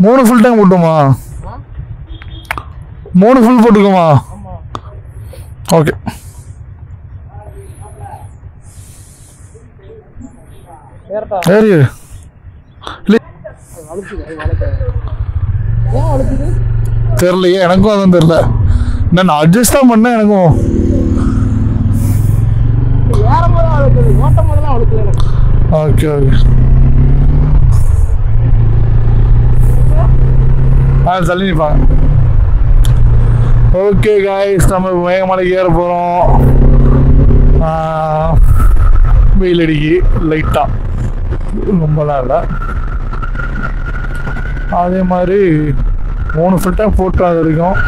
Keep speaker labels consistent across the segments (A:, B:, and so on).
A: 3 full tank போட்டுமா? 3 full போட்டுக்கோமா? Okay. சரி தெரியலையே, எனக்கும் அதான் தெரியல. நான் அட்ஜஸ்ட் தான் பண்ணேன். எனக்கும் ஓகே ஓகே தள்ளி நிற்பாங்க. ஓகே காய்ஸ், நம்ம மேகமலைக்கு ஏற போகிறோம். வெயில் அடிக்கி லைட்டாக, ரொம்பலாம் இல்லை. அதே மாதிரி 3 ஃபுல் டேங்க் போட்டு அது வரைக்கும்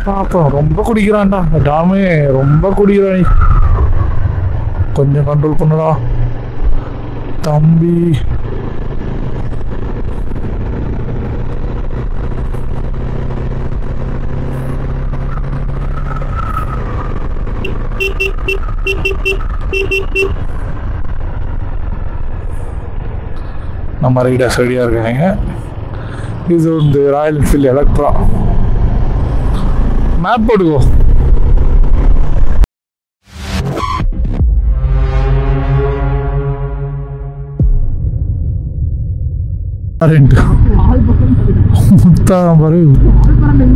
A: பார்ப்போம். ரொம்ப குடிக்கிறான்டா டாமே, ரொம்ப குடிக்கிறான். நீ கொஞ்சம் கண்ட்ரோல் பண்ணுடா தம்பி. நம்ம ரைடர்ஸ் ரெடியாக இருக்காங்க. இது வந்து ராயல் என்ஃபீல்டு எலக்ட்ரா. மேப் போட்டுக்கோ.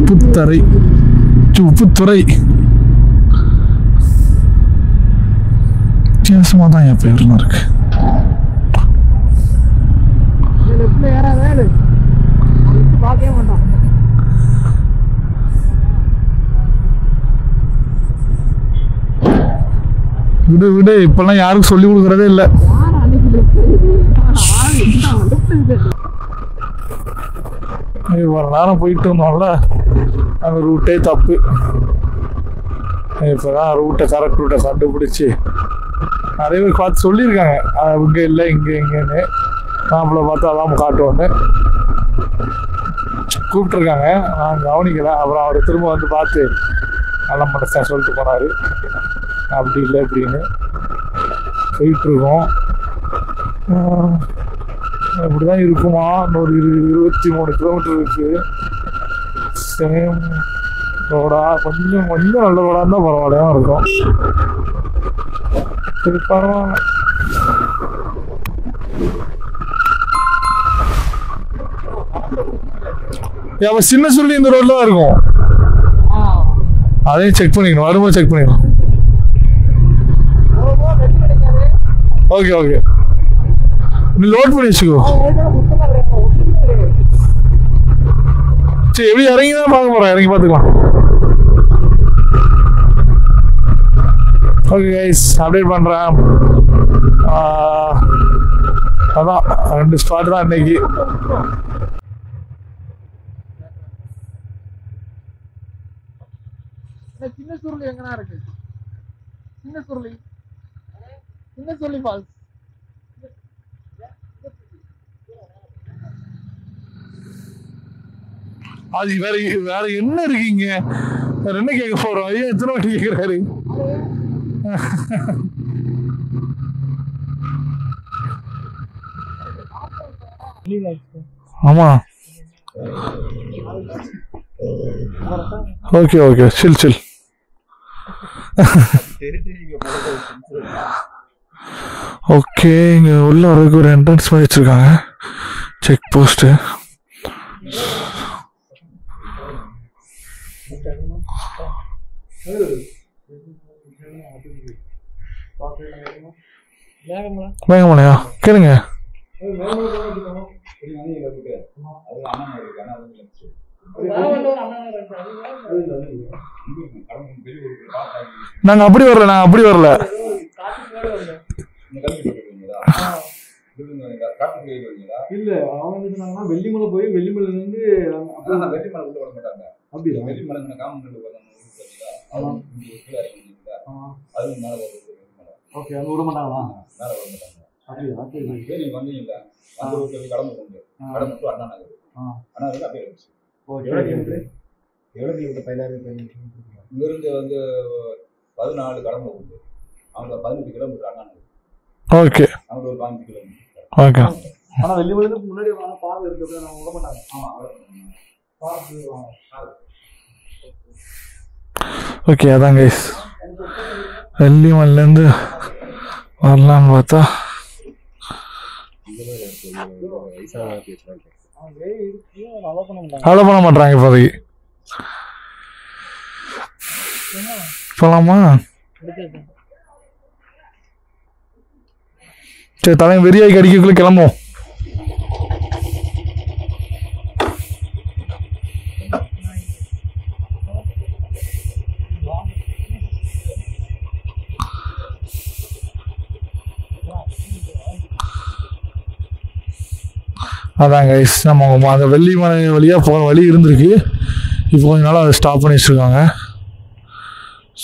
A: புத்தரை உப்புத்துறை வித்தியாசமாக தான் என் பேர்லாம் இருக்கு. விடு விடு, இப்பெல்லாம் யாருக்கும் சொல்லி கொடுக்கறதே இல்லை. இவ்வளோ நேரம் போயிட்டு இருந்தோம்ல, அந்த ரூட்டே தப்பு. இப்போதான் ரூட்டை கரெக்ட் ரூட்டை கண்டுபிடிச்சி நிறைய பேர் பார்த்து சொல்லியிருக்காங்க, இங்கே இல்லை இங்கே இங்கேன்னு. நாமளை பார்த்து அதான் காட்டுவோன்னு கூப்பிட்டுருக்காங்க. நான் கவனிக்கலை. அப்புறம் அவர் திரும்ப வந்து பார்த்து நல்ல மனசன் சொல்லிட்டு போனார், அப்படி இல்லை இப்படின்னு. போயிட்டுருக்கோம். அப்படிதான் இருக்குமா? இன்னொரு 23 கிலோமீட்டர் இருக்கு. சேம் ரோடா? கொஞ்சம் கொஞ்சம் நல்ல ரோடா இருந்தால் பரவாயில்லையா இருக்கும். சரி பரவாயில்ல. அப்போ சின்ன சொல்லி இந்த ரோட்ல தான் இருக்கும். அதையும் செக் பண்ணிக்கணும், வரும்போது செக் பண்ணிக்கணும். ஓகே ஓகே, நீ லோட் பண்ணி வச்சுக்கோ. சரி, எப்படி இறங்கி தான் பார்க்க போகிறேன், இறங்கி பார்த்துக்கலாம். ஓகே கைஸ், அப்டேட் பண்ணுறேன். அதான் 2 ஸ்பாட் தான் இன்னைக்கு. சின்ன சுருளி எங்கனா இருக்கு? சின்ன சுருளி ஃபால்ஸ். அது வேற என்ன இருக்கீங்க? வேற என்ன கேட்க போறோம்? ஐயா எத்தனை வாட்டி கேட்கிறாரு. ஆமா ஓகே ஓகே, சில் சில். ஓகே, இங்க உள்ள வரதுக்கு ஒரு என்ட்ரன்ஸ் மாதிரி வச்சிருக்காங்க, செக் போஸ்ட். மேகமலையா? கேளுங்க. நாங்க அப்படி வரல.
B: இல்ல, அவங்க என்ன சொன்னாங்கன்னா வெள்ளிமலை போய் வெள்ளிமலைல இருந்து வெள்ளிமலை உள்ள வர மாட்டாங்க. அப்படியே வெள்ளிமலை காமன் அது மேல ஓகே, அது விட மாட்டாங்களா? மேல விட மாட்டாங்க. அப்படியே நீங்க வந்தீங்களா? அந்த ஊருக்கு கடம்பு உண்டு. கடம்பு டு அண்ணா நகர். அண்ணா நகர் அப்படியே இருந்துச்சு. ஓகே, எவ்வளவு கிலோமீட்டர் பைலாரு? இங்கிருந்து வந்து 14 கடம்பு உண்டு. அவங்க 18 கிலோமீட்டர் அண்ணா நகர்.
A: ஓகே,
B: அவங்க ஒரு 15 கிலோமீட்டர்.
A: ஓகே
B: ஆனால் வெள்ளிமலைக்கு முன்னாடி வாங்க பாதை இருக்கு நம்ம விட மாட்டாங்க.
A: ஓகே அதான் கைஸ் வெள்ளிமலையிலேருந்து வரலான்னு பார்த்தா அலோ பண்ண மாட்டாங்க இப்போதைக்கு. போலாமா? சரி தலைமை வெறியாக்கி அடிக்கக்குள்ள கிளம்புவோம். அதான் கைஸ் நம்ம அந்த வெள்ளிமலை வழியாக போகிற வழி இருந்திருக்கு. இப்போ கொஞ்ச நாள் அதை ஸ்டாப் பண்ணி வச்சுருக்காங்க.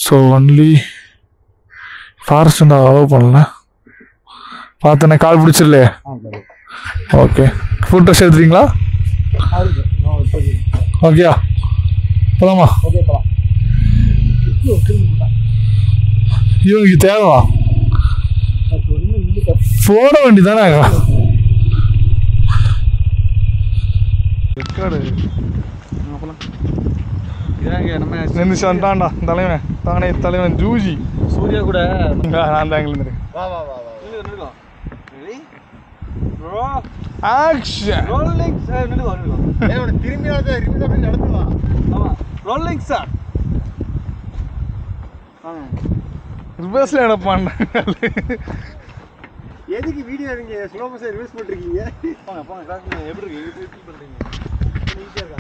A: ஸோ ஒன்லி ஃபாரஸ்ட் வந்து அலோவ் பண்ணல. பார்த்தேனே கால் பிடிச்சிடலையே. ஓகே ஃபுட் ட்ரெஸ் எடுத்துறீங்களா? ஓகேயா போலாமா? இவங்களுக்கு தேவைவா போட வேண்டி தானே. நின்றுச்சான்டான்டா தலைவன் தானே தலைவன் ஜூஜி
B: சூர்யா கூட
A: நான் தான் எங்களுக்கு ஆக்ஷன்
B: திரும்பி நடத்துவான். ஆமா ரோலிங் சார்
A: ரிவர்ஸ்ல நடப்பான்.
B: எதுக்கு வீடியோ நீங்க ஸ்லோ மோஷன் ரிவர்ஸ் பண்றீங்க? போங்க போங்க எப்படி இருக்கு எப்படி பண்றீங்க? ஈஸியா இருக்கா?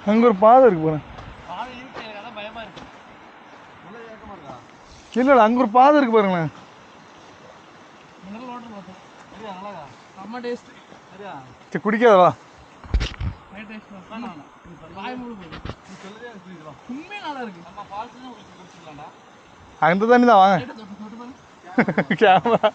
A: அங்க ஒரு பாதை இருக்கு போறேன்.
B: பாதை இருக்கு எனக்கு அதான் பயமா இருக்கு. உள்ள ஏக்கமா இருக்கா?
A: இல்ல அங்க ஒரு பாதை இருக்கு பாருங்களேன்.
B: மினரல் வாட்டர் பார்த்தேன். சரியா நல்லாதா? செம்ம டேஸ்ட். சரியா?
A: சரி குடிக்காதவா?
B: ரைட் டேஸ்ட் வேணாம். பாய் மூடு போகுது. நீ சொல்றதே எனக்கு புரியுதுடா. உண்மையா நல்லா இருக்கு. நம்ம ஃபால்ஸ்ல உங்களுக்கு குடிச்சிடலாம்டா.
A: அந்த தண்ணி தான் வாங்க. கேமரா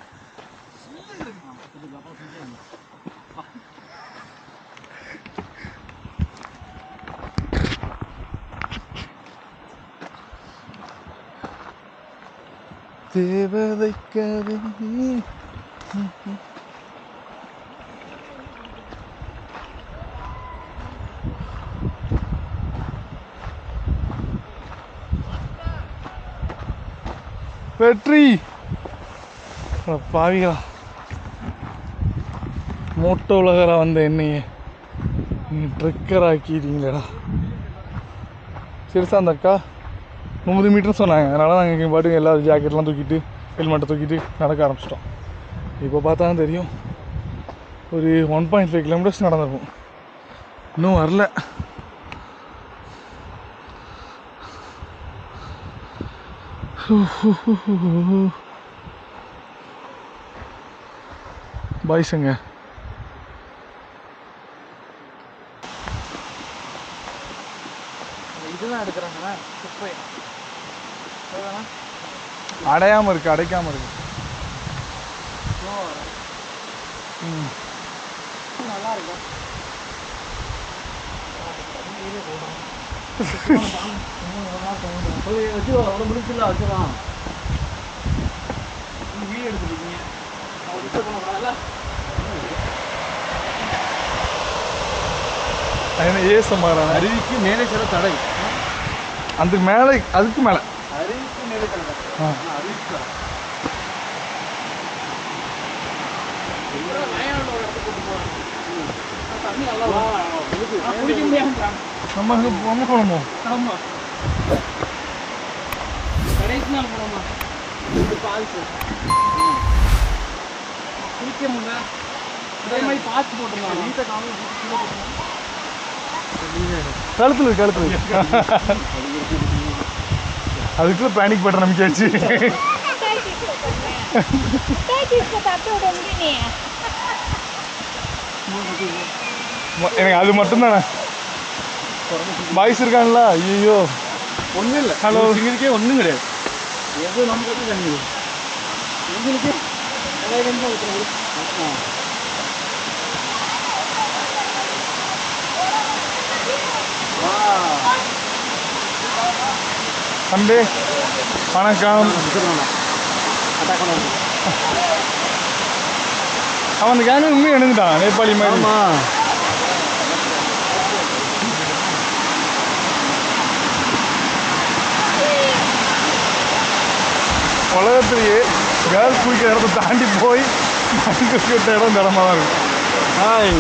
A: தேவதை கதை வெற்றி பாவிகளா மோட்டோ உலகரா வந்த என்னையே ட்ரெக்கர் ஆக்கிட்டீங்களேடா. சிறுசா அந்த அக்கா 30 மீட்டர் சொன்னாங்க. அதனால் நாங்கள் இங்கே பாட்டுக்கு எல்லா ஜாக்கெட்லாம் தூக்கிட்டு ஹெல்மெட்டை தூக்கிட்டு நடக்க ஆரம்பிச்சிட்டோம். இப்போ பார்த்தா தான் தெரியும் ஒரு 1.5 கிலோமீட்டர்ஸ் நடந்திருக்கும். இன்னும் வரல. பாய்ஸுங்க
B: இதுதான் எடுக்கிறாங்க. குப்பை
A: அடையாமல் இருக்கு அடைக்காமல் இருக்கு.
B: நல்லா இருக்கும். வச்சு முடிச்சுல வச்சுக்கலாம். வீடியோ எடுத்துருக்கீங்க
A: ஏசமாறான
B: அருவிக்கு மேலே சில தடை.
A: அந்த மேலே அதுக்கு மேலே
B: அருவிக்கு மேலே தடை. அருவிக்கு தண்ணி நல்லா குடிக்க முடியாது.
A: நம்ம நம்ம போனோமோ?
B: ஆமா கடைசி நாள் போனோமா பால்ஸ் குடிக்க முடியல. அதே மாதிரி பாய்ச்சி போட்டுருந்தாங்க. வீட்டை
A: கழுத்துல கழுத்துல அதுக்குள்ள பேனிக் பண்ற நம்பிக்கை ஆச்சு. எனக்கு அது மட்டும்தானே பாய்ஸ் இருக்காங்களா? ஐயோ
B: ஒன்றும் இல்லை.
A: ஹலோ
B: எங்களுக்கே ஒன்றும் கிடையாது. எது நமக்கு தண்ணி எங்களுக்கு
A: தம்பி வணக்கம். அவன் அந்த கேங்கு உண்மையை எழுந்துட்டான் நேபாளி மாதிரி. உலகத்திலேயே கேர்ள்ஸ் குளிக்கிற இடத்த தாண்டி போய் கிட்ட இடம் தரமாக தான் இருக்கும். ஹாய்.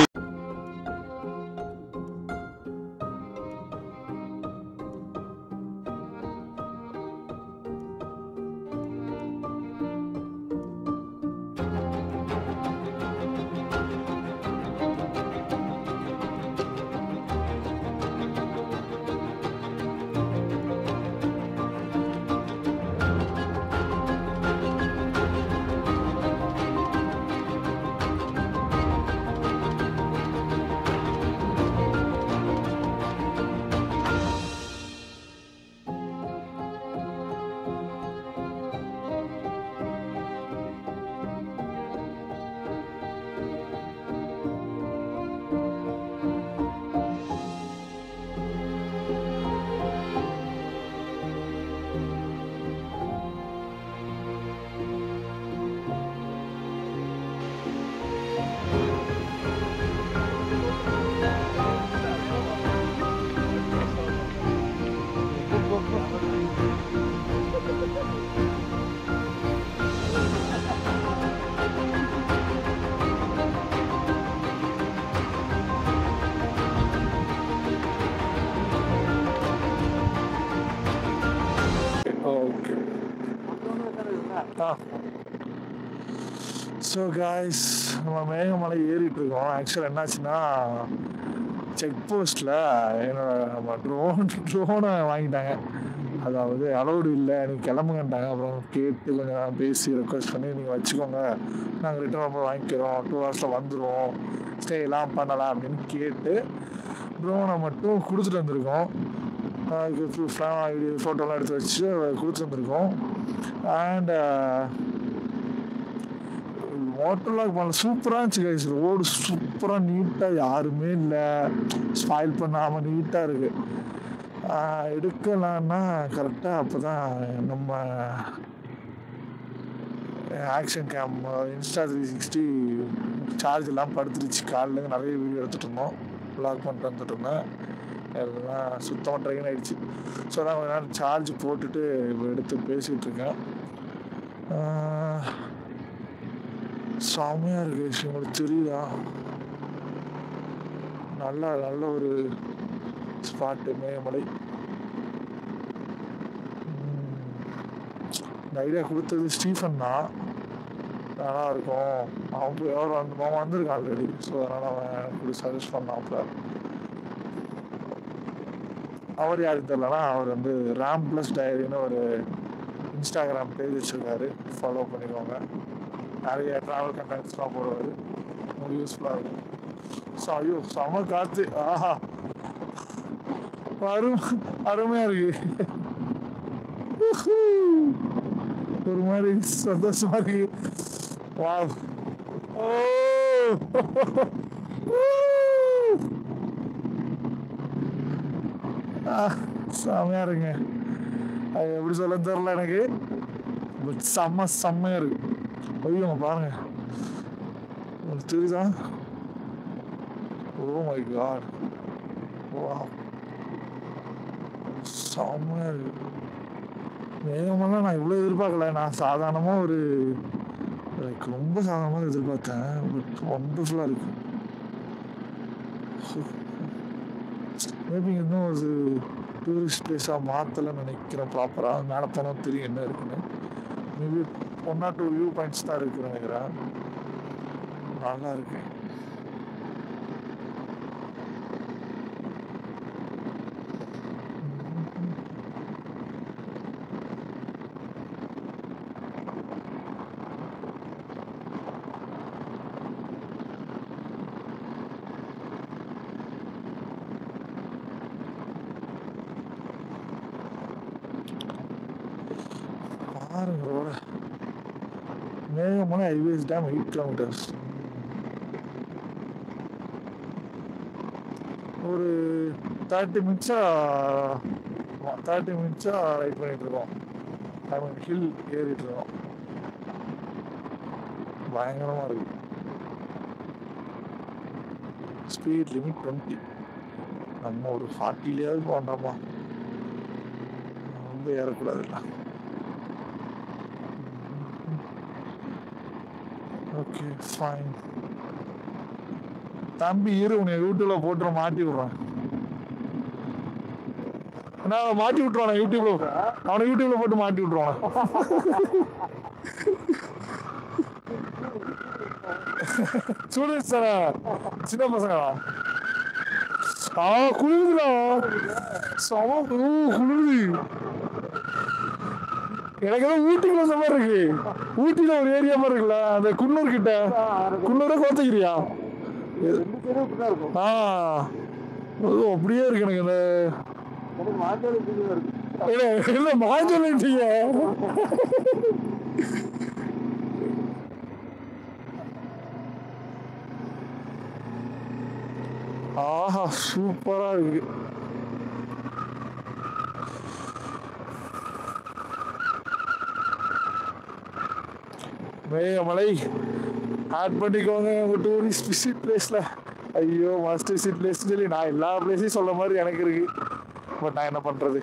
A: ஸோ காய்ஸ், நம்ம மேகமலை ஏறிட்டு இருக்கோம். ஆக்சுவலாக என்னாச்சுன்னா, செக் போஸ்ட்டில் என்னோட ட்ரோனை வாங்கிட்டாங்க. அதாவது அலௌடு இல்லை, நீங்கள் கிளம்புங்கன்ட்டாங்க. அப்புறம் கேட்டு கொஞ்சம் பேசி ரெக்வஸ்ட் பண்ணி நீங்கள் வச்சுக்கோங்க, நாங்கள் ரிட்டர்ன் ரொம்ப வாங்கிக்கிறோம், 2 ஹவர்ஸில் வந்துடுவோம், ஸ்டே எல்லாம் பண்ணலாம் அப்படின்னு கேட்டு ட்ரோனை மட்டும் கொடுத்துட்டு வந்திருக்கோம். அதுக்கு ஃபோட்டோலாம் எடுத்து வச்சு கொடுத்துட்டு வந்திருக்கோம். அண்ட் வாட்டர்லாக் பண்ணல, சூப்பராக இருந்துச்சு கைஸ். ரோடு சூப்பராக நீட்டாக, யாருமே இல்லை, ஸ்பாயில் பண்ணாமல் நீட்டாக இருக்குது. எடுக்கலான்னா கரெக்டாக அப்போ தான் நம்ம ஆக்ஷன் கேம் இன்ஸ்டா 360 சார்ஜ் எல்லாம் படுத்துருச்சு. காலையிலேருந்து நிறைய வீடியோ எடுத்துகிட்டு இருந்தோம், வ்ளாக் பண்ணிட்டு வந்துட்டு இருந்தேன். எல்லாம் சுத்தமாக ட்ரெயின் ஆகிடுச்சு. ஸோ அதான் கொஞ்ச நேரம் சார்ஜ் போட்டுட்டு இப்போ எடுத்து பேசிகிட்டு இருக்கேன். செம்மையாக இருக்கு, உங்களுக்கு தெரியுதா? நல்ல ஒரு ஸ்பாட்டு மேகமலை. இந்த ஐடியா கொடுத்தது ஸ்டீஃபன் தான். நல்லா இருக்கும், அவன் அந்த மாமா வந்திருக்கான் ஆல்ரெடி. ஸோ அதனால் அவன் இப்படி சஜஸ்ட் பண்ணாப்புல. அவர் யாருக்கு தெரியலனா, அவர் வந்து ரேம் ப்ளஸ் டைரின்னு ஒரு இன்ஸ்டாகிராம் பேஜ் வச்சுருக்காரு, ஃபாலோ பண்ணிக்கோங்க. நிறைய ட்ராவல் கண்டென்ட்ஸ்லாம் போடுவார், ரொம்ப யூஸ்ஃபுல்லாக இருக்கும். ஸோ ஐயோ செம காற்று, ஆஹா அருமையாக இருக்கு. ஒரு மாதிரி சந்தோஷமா இருக்கு. வா, ஓ செம்மையா இருக்குங்க. அது எப்படி சொல்ல தெரியல எனக்கு, பட் செம்மையா இருக்கு. ஐயோ பாருங்க, உங்களுக்கு தெரியுதா? ஓ மை காட், வா செம்மையா இருக்கு. மேகமெல்லாம் நான் இவ்வளோ எதிர்பார்க்கல. நான் சாதாரணமாக ஒரு லைக் ரொம்ப சாதாரணமாக எதிர்பார்த்தேன், பட் ஒண்டர்ஃபுல்லாக இருக்கு. மேபி இன்னும் ஒரு டூரிஸ்ட் பிளேஸாக மாற்றலைன்னு நினைக்கிறேன். ப்ராப்பராக மேலே போனால் தெரியும் என்ன இருக்குன்னு. மேபி 1 or 2 வியூ பாயிண்ட்ஸ் தான் இருக்குன்னு நினைக்கிறேன். நல்லா இருக்கு. பாருங்க ரோட, மேகமலை ஹைவேஸ் டேம் 8 kilometers. ஒரு 30 minutes 30 மினிட்ஸா ரைட் பண்ணிட்டு இருக்கோம். ஐ மீன் ஹில் ஏறிட்டு இருக்கோம். பயங்கரமா இருக்கு. Speed limit 20. நம்ம ஒரு 40லயாவது போண்டாமா, ரொம்ப ஏறக்கூடாதுல்ல. Okay fine. தம்பி இரு, உன்னை யூடியூப்ல போட்டு மாட்டி விடுறேன். நான் மாட்டி விட்டுருவானே யூடியூப்ல, அவனை யூடியூப்ல போட்டு மாட்டி விட்டுருவான். ஸ்டூடெண்ட்ஸ் தானே, சின்ன பசங்களா? குளிருதுடா, சம குளிருது. எனக்கு ஏதோ ஊட்டிக்குள்ள அந்த மாதிரி இருக்கு. ஊட்டியில ஒரு ஏரியா மாதிரி இருக்குல்ல, அந்த குன்னூர் கிட்ட. குன்னூரே கோத்தகிரியா? அப்படியே இருக்கு எனக்கு. இல்ல மாஞ்சோலிட்டீங்க. ஆஹா சூப்பரா இருக்கு. மேகமலை ஆட் பண்ணிக்கோங்க உங்க டூரிஸ்ட் விசிட் பிளேஸ்ல. ஐயோ மஸ்ட் விசிட் பிளேஸ் சொல்லி நான் எல்லா பிளேஸையும் சொல்ல மாதிரி எனக்கு இருக்கு. பட் நான் என்ன பண்றது,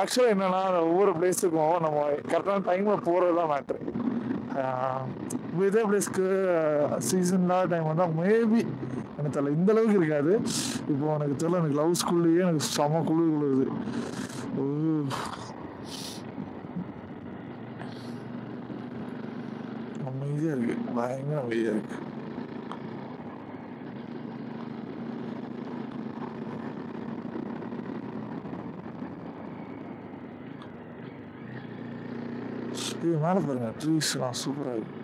A: ஆக்சுவலாக என்னன்னா ஒவ்வொரு பிளேஸுக்கும் நம்ம கரெக்டான டைம்ல போறதுதான் மேட்ரு. இதே பிளேஸ்க்கு சீசன் இல்லாத டைம் வந்தால் மேபி எனக்கு தெரியல, இந்த அளவுக்கு இருக்காது. இப்போ எனக்கு தெரியல, எனக்கு லவ் ஸ்கூல்லையே எனக்கு செம குளிருது. அமைதியா இருக்கு, பயங்கர அமைதியா இருக்கு. இது மேலே பாருங்க, ட்ரீஸ்லாம் சூப்பராக இருக்கு.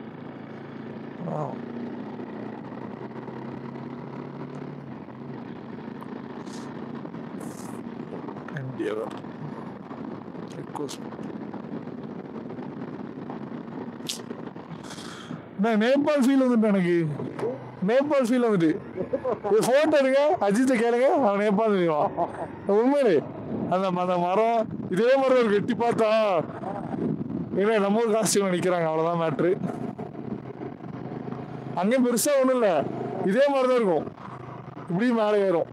A: நேபாள் ஃபீல் வந்துட்டு, எனக்கு நேபாள் ஃபீல் வந்துட்டு. போட்டோ எடுங்க, அஜித்தை கேளுங்க, அவன் நேபாள் தெரியும். உண்மையிலே அந்த மரம் இதே மாதிரி ஒரு வெட்டி பார்த்தா ஏன்னா நம்ம ஒரு காஸ்டியூம் நிற்கிறாங்க, அவ்வளோதான் மேட்ரு. அங்கேயும் பெருசா ஒன்றும் இல்லை, இதே மாதிரி தான் இருக்கும். இப்படி மேலே ஏறும்.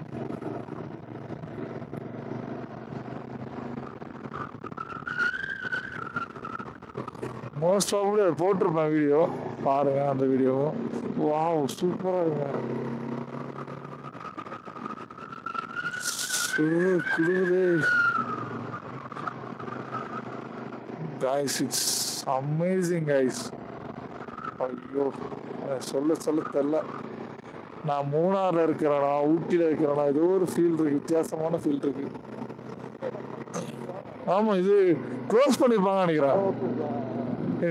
A: மோஸ்ட் ப்ராபப்லி அது போட்டிருப்பேன் வீடியோ, பாருங்க அந்த வீடியோவும். வாவ் சூப்பரா இருக்குங்க. குளிருது guys, it's amazing guys. ஐயோ சொல்ல தெரியல. நான் மூணார்ல இருக்கிறேனா ஊட்டியில இருக்கிறேனா, ஏதோ ஒரு ஃபீல் இருக்கு, வித்தியாசமான ஃபீல் இருக்கு. ஆமா இது க்ளோஸ் பண்ணிருப்பாங்க நினைக்கிறேன்.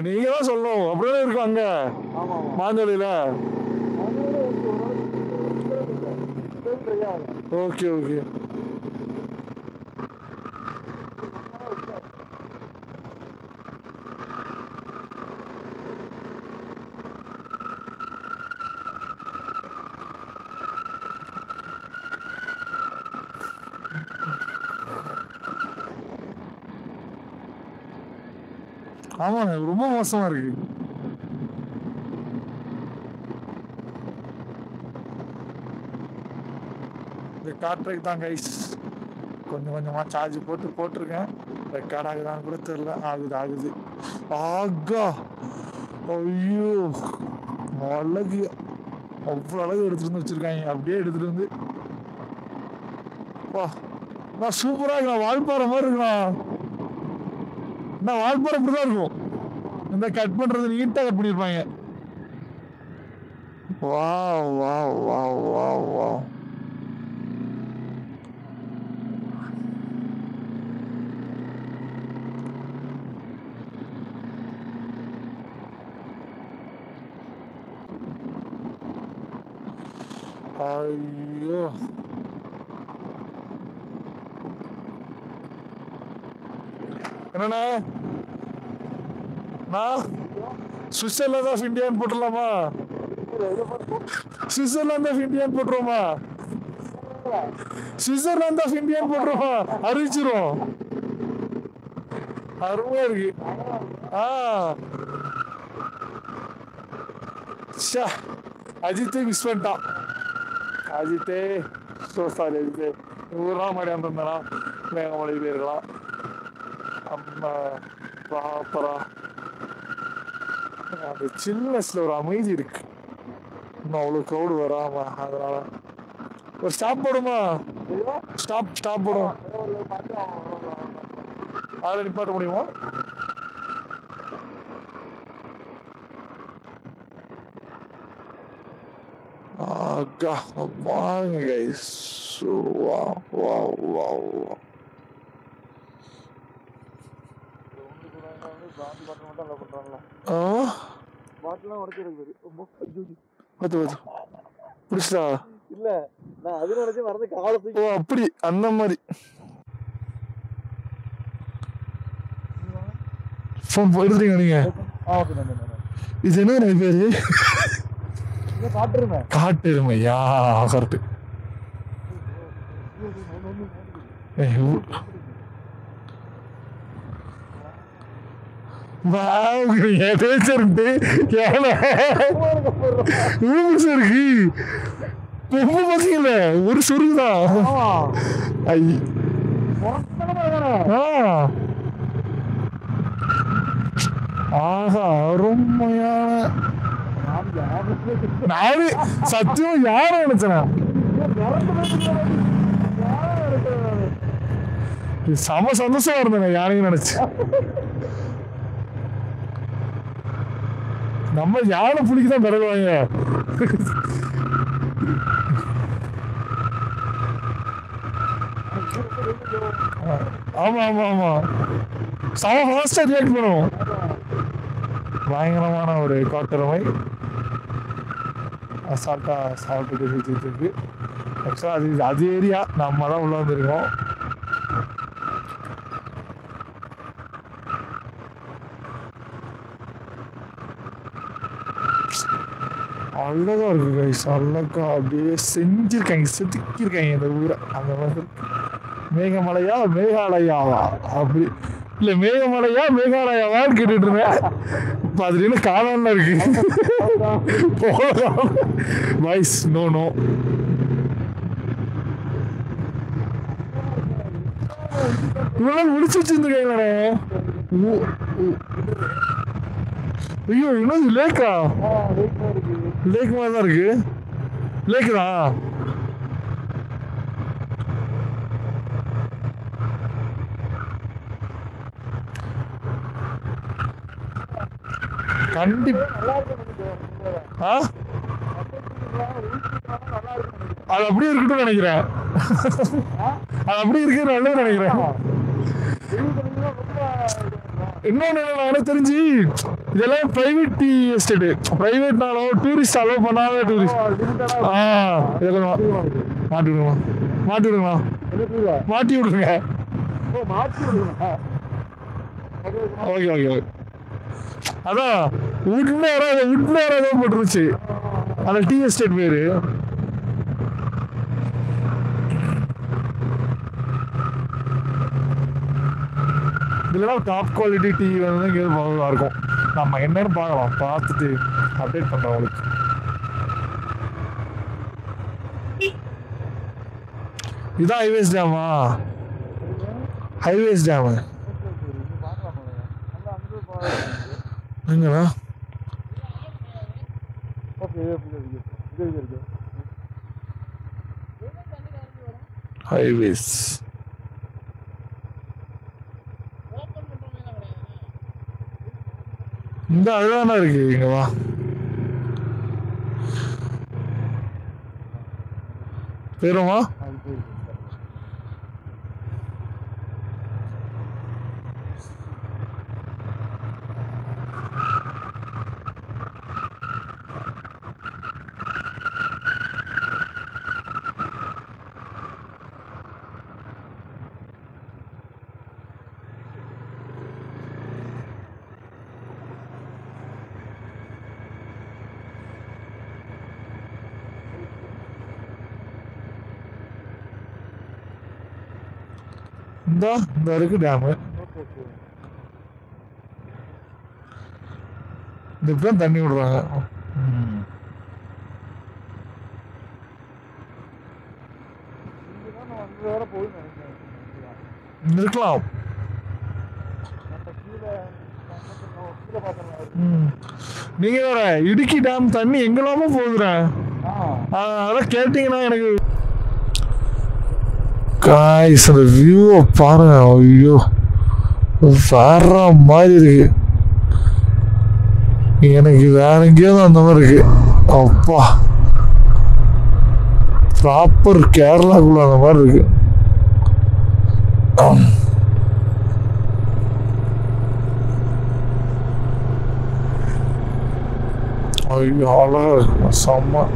A: நீங்க தான் சொல்லணும், அப்படியே இருக்கும் அங்க மாஞ்சோலியில. Okay okay. ஆமாங்க ரொம்ப மோசமா இருக்கு. இந்த காற்றை தான் கைஸ் கொஞ்சம் கொஞ்சமாக சார்ஜ் போட்டிருக்கேன். ரெக்கார்ட் ஆகுதான்னு கூட தெரியல. ஆகுது. ஆகா ஐயோ அழகு, அவ்வளோ அழகு எடுத்துட்டு வந்து வச்சிருக்காங்க. அப்படியே எடுத்துட்டு வந்து வா நான் சூப்பராக இருக்கலாம். வால்பாறை மாதிரி இருக்கலாம். நான் வால்பாறை இப்படிதான் இருக்கும். இந்த கட் பண்றது நீட்டா கட் பண்ணிருப்பாங்க. Wow wow wow wow wow. ஐயோ என்னண்ணா, நான் சுவிட்சர்லாந்து ஆஃப் இந்தியான்னு போட்டுடலாமா? சுவிட்சர்லாந்து ஆஃப் இந்தியான்னு போட்டுருவோமா? சுவிட்சர்லாந்து ஆஃப் இந்தியான்னு போட்டுருவோம், அறிவிச்சிரும். அருமையா இருக்கு. அஜித்தே மிஸ் பண்ணிட்டான். அஜித்தே சாரி அஜித்தே, ஒரு நாள் மாதிரி வந்திருந்தா மேகமலை போயிருக்கலாம். ப்ராப்பரா அந்த சில்னஸ்ல ஒரு அமைதி இருக்கு, இன்னும் அவ்வளோ க்ரௌடு வராம. அதனால ஒரு ஸ்டாப் போடுமா, ஸ்டாப் போடும். அதில் நிப்பாட்ட முடியுமா? வாங்க கைஸ். புடிச்சா இல்ல, நான் அது நினைச்சு மறந்து காலத்துக்கு. ஓ அப்படி, அந்த மாதிரி ஃபோன் எடுத்துறீங்க நீங்க. இது என்ன பேரு? காட்டெருமையா? கரெக்ட். இருக்கு ஒரு சொருகுதான். ஆஹா அருமையான. நானு சத்தியம் யாரும் நினைச்சேன், செம சந்தோஷமா இருந்தேன் யாரையும் நினைச்சு. நம்ம யானை புலிக்குதான் பிறகுவாங்க. ஆமா ஆமா ஆமா, செம ஃபாஸ்டா ரியாக்ட் பண்ணுவோம். பயங்கரமான ஒரு காட்டெருமை அசால்ட்டா சாப்பிட்டு சுற்றிட்டு இருக்கு. ஆக்சுவலாக அது ஏரியா நம்ம தான் உள்ள வந்துருக்கோம். அழகா இருக்கு கைஸ், அழகா அப்படியே செஞ்சிருக்காங்க, செதுக்கியிருக்காங்க இந்த ஊரை. அந்த மாதிரி மேகமலையா மேகாலயாவா அப்படி இல்ல, மேகமலையா மேகாலயாவான்னு கேட்டுட்டு இருந்தேன். இப்ப அதுல என்ன காலம் இருக்கு. Voice no no. இவ்வளவு முடிச்சு வச்சிருந்துருக்காங்களே. ஐயோ இன்னும் லேக்கா? லேக் மாதிரி தான் இருக்கு. லேக்கு தான். கண்டிப்பா அது அப்படியே இருக்கட்டும் நினைக்கிறேன். அது அப்படியே இருக்கிற நல்லது நினைக்கிறேன். இன்னொன்னு எனக்கு தெரிஞ்சு இதெல்லாம் பிரைவேட் டீ எஸ்டேட். பிரைவேட்னாலும் டூரிஸ்ட் அலோவ் பண்ணாத டூரிஸ்ட். இதெல்லாம் மாட்டி விடுங்களா, மாட்டி விடுங்களா, மாட்டி விடுங்க. Okay okay okay. அதான் உட்நேரம் தான் போட்டுருச்சு அந்த டீ எஸ்டேட் பேரு. இதெல்லாம் டாப் குவாலிட்டி டீ வந்து இங்கே நல்லா இருக்கும். நம்ம என்னன்னு பார்க்கலாம், பார்த்துட்டு அப்டேட் பண்ணுறோம் அவளுக்கு. இதுதான் ஹைவேஸ் டேமா? ஹைவேஸ் டேமு எங்கண்ணா? ஹைவேஸ் இந்த அதுதானே இருக்கு. இங்க வா. போயிருமா? இந்த இருக்கு டேமு. இந்த இப்பதான் தண்ணி விடுறாங்க. இருக்கலாம். நீங்க வேற இடுக்கி டேம் தண்ணி எங்கெல்லாமோ போகுறேன். அதெல்லாம் கேட்டீங்கன்னா எனக்கு காய்ஸ் அந்த வியூவை பாருங்க. ஐயோ வேற மாதிரி இருக்கு. எனக்கு வேற எங்கேயாவது அந்த மாதிரி இருக்கு. அப்பா ப்ராப்பர் கேரளாக்குள்ள அந்த மாதிரி இருக்கு. ஐயோ அழகா இருக்கு செம்ம.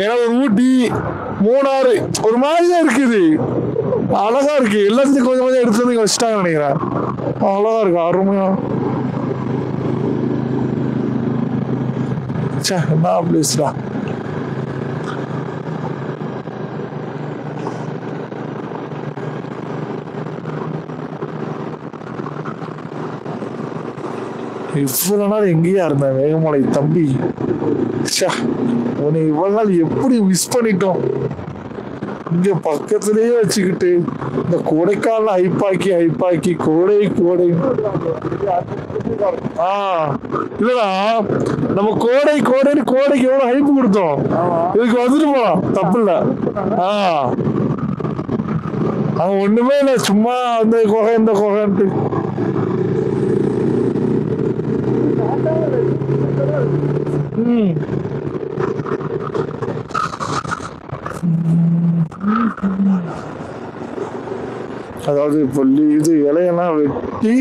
A: ஏன்னா ஒரு ஊட்டி மூணாறு ஒரு மாதிரிதான் இருக்குது. அழகா இருக்கு. எல்லாத்தையும் கொஞ்சம் கொஞ்சம் எடுத்து வந்து வச்சுட்டாங்க நினைக்கிறேன். அழகா இருக்கு அருமையா. என்ன பிளேஸ்டா. இவ்வளவு நாள் எங்கேயா இருந்தேன் வேகமலை தம்பி. உன்னை இவ்வளவு நாள் எப்படி மிஸ் பண்ணிட்டோம். இங்க பக்கத்திலேயே வச்சுக்கிட்டு இந்த கொடைக்கால ஐப்பாக்கி கோடை இல்லடா நம்ம கோடைன்னு கோடைக்கு எவ்வளவு ஹைப்பு கொடுத்தோம். இதுக்கு வந்துட்டு போலாம் தப்பு இல்ல. அவன் ஒண்ணுமே இல்லை சும்மா அந்த குகை இந்த குகைன்ட்டு. அதாவது இப்போ இது இலையெல்லாம் வெட்டி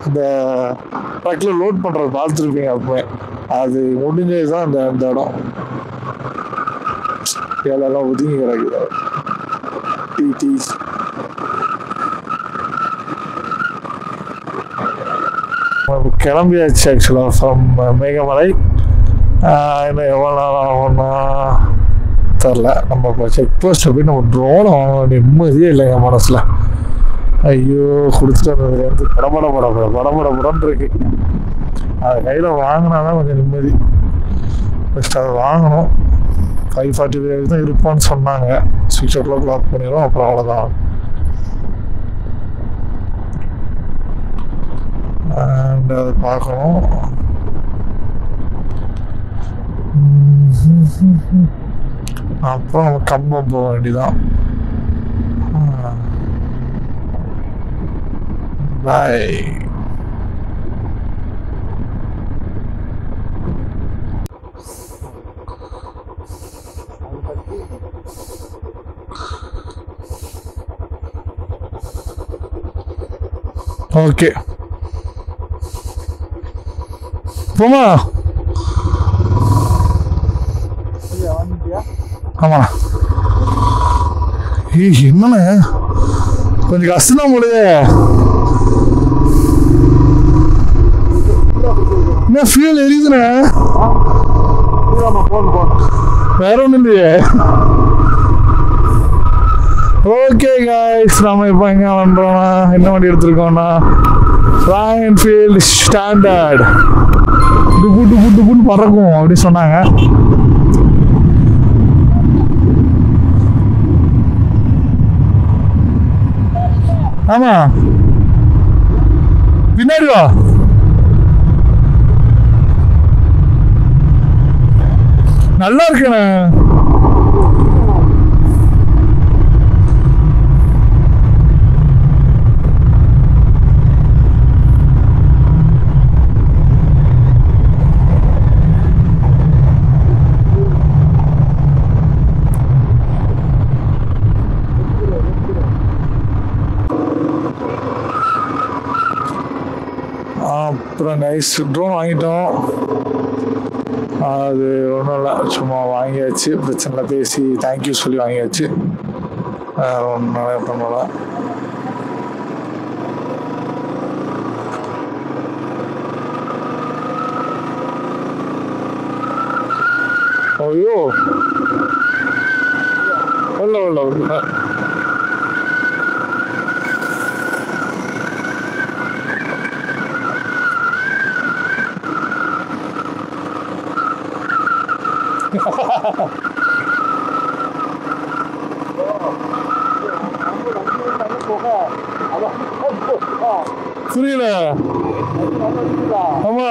A: அந்த ட்ரக்ல லோட் பண்றது பார்த்துருப்பீங்க. அப்போ அது முடிஞ்சதுதான் அந்த இடம். இலையெல்லாம் ஒதுங்கி கிடக்குது. டீ கிளம்பியாச்சு ஆக்சுவலாக ஃப்ரம் மேகமலை. இன்னும் எவ்வளோ நேரம் ஆகும்னா தெரில. நம்ம இப்போ செக் போஸ்ட்டில் போய் நம்ம ட்ரோனை வாங்க நிம்மதியே இல்லைங்க மனசில். ஐயோ கொடுத்துட்டு வந்ததுலேருந்து படபடன்னு இருக்கு. அதை கையில் வாங்கினா தான் கொஞ்சம் நிம்மதி. ஃபஸ்ட் அதை வாங்கணும். 5:45 தான் இருப்பான்னு சொன்னாங்க. 6 o'clock லாக் பண்ணிடுவோம். அப்புறம் அவ்வளோதான். அண்ட் அதை பார்க்கணும். அப்புறம் நம்ம கம்பம் போக வேண்டியதான். பாய். ஓகே போமா. ஆமா என்னண்ணே கொஞ்சம் கஷ்டம் போடுது. என்ன ஃபியூல் எரியுதுண்ணே. வேற ஒன்றும் இல்லையே. ஓகே காய்ஸ் நம்ம இப்போ எங்கே பண்ணுறோம்னா என்ன வண்டி எடுத்துருக்கோம்னா ராயல் என்ஃபீல்டு ஸ்டாண்டர்ட். டுப்புன்னு பறக்கும் அப்படின்னு சொன்னாங்க. ஆமா பின்னாடி வா. நல்லா இருக்குண்ணே. அப்புறம் கைஸ் ட்ரோன் வாங்கிட்டோம். அது ஒன்றும் இல்லை, சும்மா வாங்கியாச்சு, பிரச்சனை இல்லை, பேசி தேங்க்யூ சொல்லி வாங்கியாச்சு. ஒன்றும் பண்ணல. ஐயோ உள்ள புரியல. ஆமா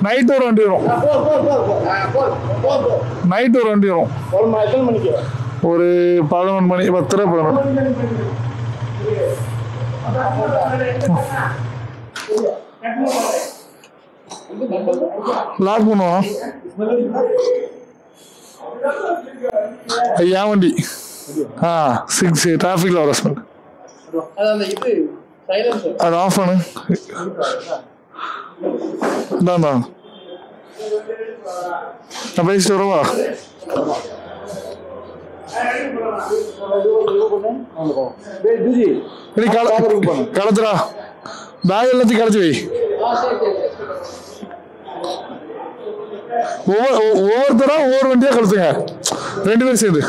A: நைட் ஒரு வண்டி வரும். நைட் ஒரு வண்டி வரும். ஒரு 11 மணி 10 லாக் பண்ணுவோம். ஐயா வண்டி 6 டிராஃபிக்ல வர ஸ்மெல். அது ஆஃப் பண்ணு. நான் பேசிட்டு வரவா? கலத்துடா, பேக் எல்லாத்தையும் கலச்சு வை. ஒவ்வொருத்தரா ஒவ்வொரு வண்டியா கலத்துங்க, 2 பேரும் சேர்ந்து.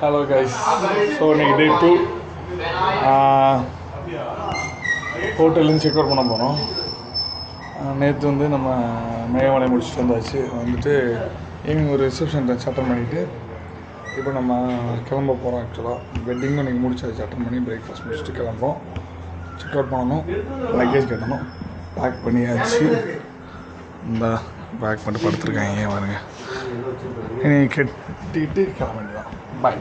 A: ஹலோ கைஸ், ஸோ இன்னைக்கு டே 2. ஹோட்டல்லேருந்து செக் அவுட் பண்ண போகிறோம். நேற்று வந்து நம்ம மேகமலை முடிச்சுட்டு வந்தாச்சு. வந்துட்டு ஈவினிங் ஒரு ரிசப்ஷன் அட்டன் பண்ணிவிட்டு இப்போ நம்ம கிளம்ப போகிறோம். ஆக்சுவலாக வெட்டிங்கும் இன்றைக்கி முடிச்சாச்சு. அட்டன் பண்ணி பிரேக்ஃபாஸ்ட் முடிச்சுட்டு கிளம்புறோம். செக் அவுட் பண்ணணும், லக்கேஜ் கட்டணும். பேக் பண்ணியாச்சு. இந்த பேக் பண்ணிட்டு படுத்துருக்காங்க. ஏன் பாருங்க, இனி கட்டிட்டு கிளம்ப வேண்டியதான். பாய்.